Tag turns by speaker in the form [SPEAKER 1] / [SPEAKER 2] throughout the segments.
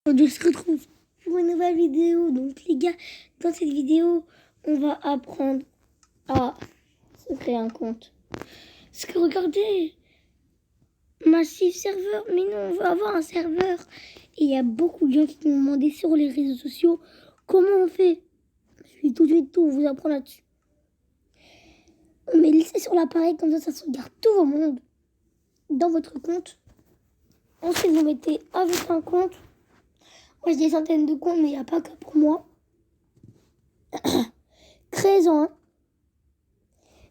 [SPEAKER 1] Aujourd'hui, on se retrouve pour une nouvelle vidéo. Donc les gars, dans cette vidéo, on va apprendre à se créer un compte. Parce que regardez, Massif serveur, mais non, on va avoir un serveur. Et il y a beaucoup de gens qui m'ont demandé sur les réseaux sociaux comment on fait. Je vais tout de suite tout vous apprendre là-dessus. On met l'essai sur l'appareil, comme ça sauvegarde tout vos mondes dans votre compte. Ensuite, vous mettez avec un compte. Moi, j'ai des centaines de comptes, mais il n'y a pas que pour moi. Créez-en un.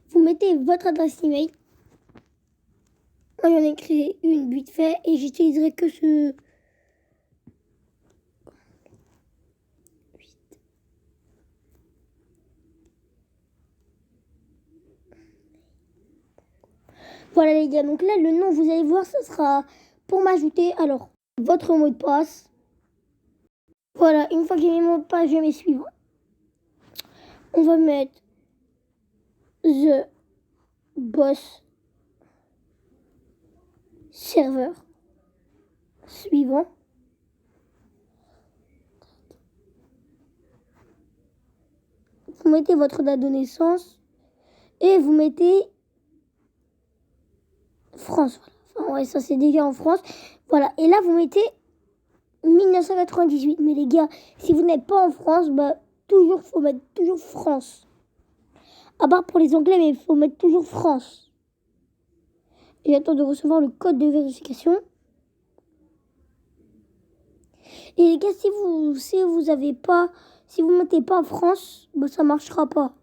[SPEAKER 1] Vous mettez votre adresse email. Moi, j'en ai créé une vite fait et j'utiliserai que ce... Voilà les gars, donc là, le nom, vous allez voir, ce sera pour m'ajouter. Alors, votre mot de passe. Voilà, une fois que j'ai mis mon mot de passe, je vais suivre. On va mettre The Boss Serveur. Suivant. Vous mettez votre date de naissance et vous mettez France. Voilà. Enfin, ouais, ça c'est déjà en France. Voilà, et là vous mettez 1998. Mais les gars, si vous n'êtes pas en France, bah toujours faut mettre toujours France. À part pour les Anglais, mais il faut mettre toujours France. Et j'attends de recevoir le code de vérification. Et les gars, si vous avez pas, si vous mettez pas France, bah ça marchera pas.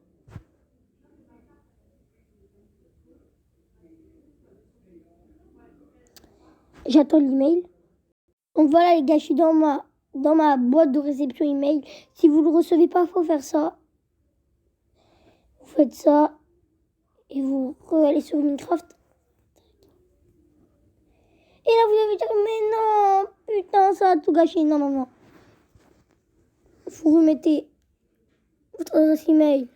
[SPEAKER 1] J'attends l'email. Donc voilà les gars, je suis dans ma boîte de réception email. Si vous le recevez pas, faut faire ça. Vous faites ça et vous allez sur Minecraft. Et là vous allez dire mais non, putain ça a tout gâché. Non non non. Vous remettez votre adresse email.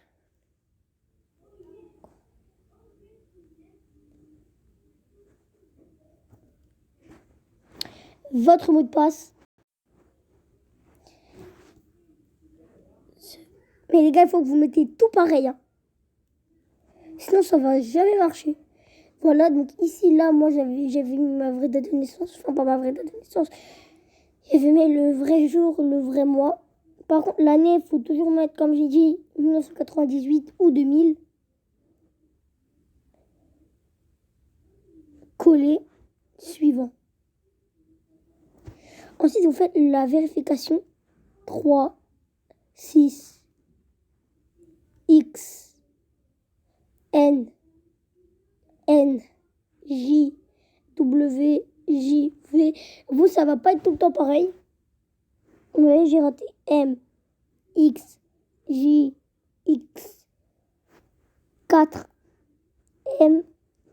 [SPEAKER 1] Votre mot de passe. Mais les gars, il faut que vous mettez tout pareil. Hein. Sinon, ça va jamais marcher. Voilà, donc ici, là, moi, j'avais mis ma vraie date de naissance. Enfin, pas ma vraie date de naissance. J'avais mis le vrai jour, le vrai mois. Par contre, l'année, il faut toujours mettre, comme j'ai dit, 1998 ou 2000. Coller. Suivant. Ensuite, vous faites la vérification. 3, 6, X, N, J, W, J, V. Vous, ça va pas être tout le temps pareil. Vous voyez, j'ai raté M, X, J, X, 4, M,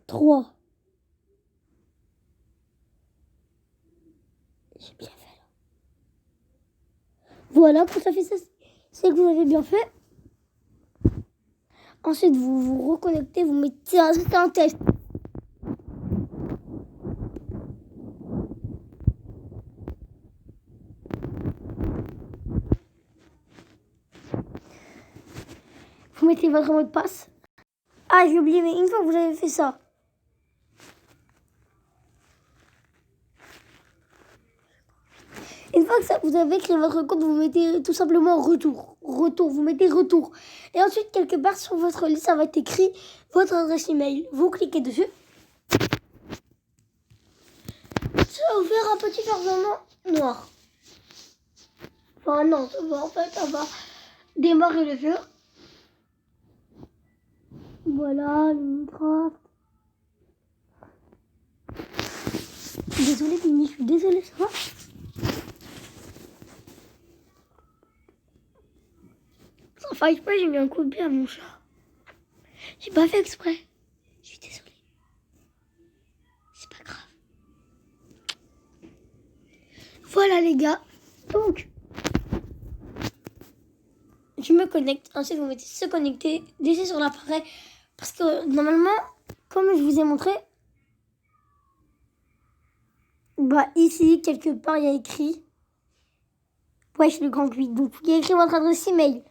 [SPEAKER 1] 3. J'ai bien fait là. Voilà, quand ça fait ça, c'est que vous avez bien fait. Ensuite, vous vous reconnectez, vous mettez un test. Vous mettez votre mot de passe. Ah, j'ai oublié, mais une fois que vous avez fait ça, une fois que ça, vous avez créé votre compte, vous mettez tout simplement retour. Retour, vous mettez retour. Et ensuite, quelque part sur votre liste, ça va être écrit votre adresse email. Vous cliquez dessus. Ça va vous faire un petit chargement noir. Enfin non, ça va, en fait, ça va démarrer le jeu. Voilà, le Minecraft. Désolée, Mimi, je suis désolée, ça va? Sans faire exprès, j'ai mis un coup de pied à mon chat. J'ai pas fait exprès. Je suis désolée. C'est pas grave. Voilà les gars. Donc, je me connecte. Ensuite, vous mettez se connecter, laissez sur l'appareil. Parce que normalement, comme je vous ai montré, bah ici, quelque part, il y a écrit Wesh, le grand 8. Donc, il y a écrit votre adresse email.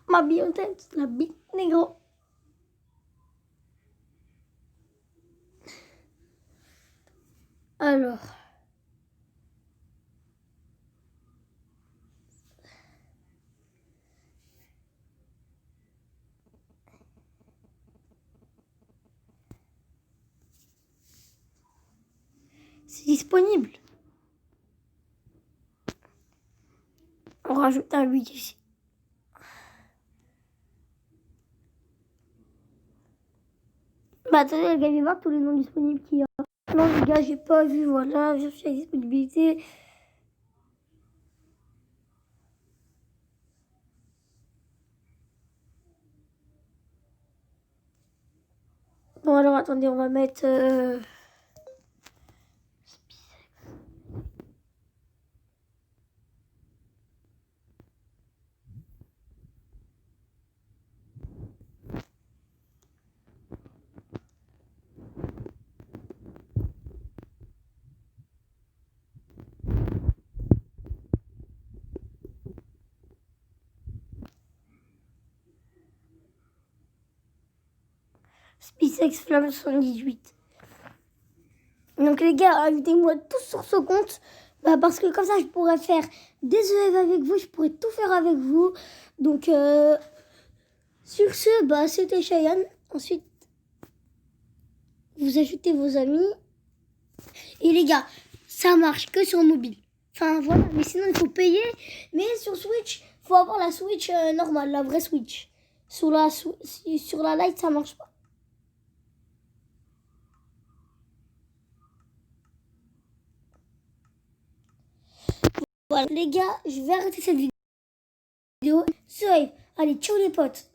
[SPEAKER 1] Ma bibliothèque, la bite négro. Alors. C'est disponible. On rajoute un 8 ici. Bah attendez les gars, je vais voir tous les noms disponibles qu'il y a. Non les gars, j'ai pas vu, voilà, vérifier la disponibilité. Bon alors attendez, on va mettre... Spicex Flamme 78. Donc les gars, invitez-moi tous sur ce compte. Bah, parce que comme ça, je pourrais faire des EV avec vous. Je pourrais tout faire avec vous. Donc, sur ce, bah, c'était Cheyenne. Ensuite, vous ajoutez vos amis. Et les gars, ça marche que sur mobile. Enfin, voilà. Mais sinon, il faut payer. Mais sur Switch, il faut avoir la Switch normale, la vraie Switch. Sur la Lite, ça marche pas. Voilà, les gars, je vais arrêter cette vidéo. Allez, ciao les potes.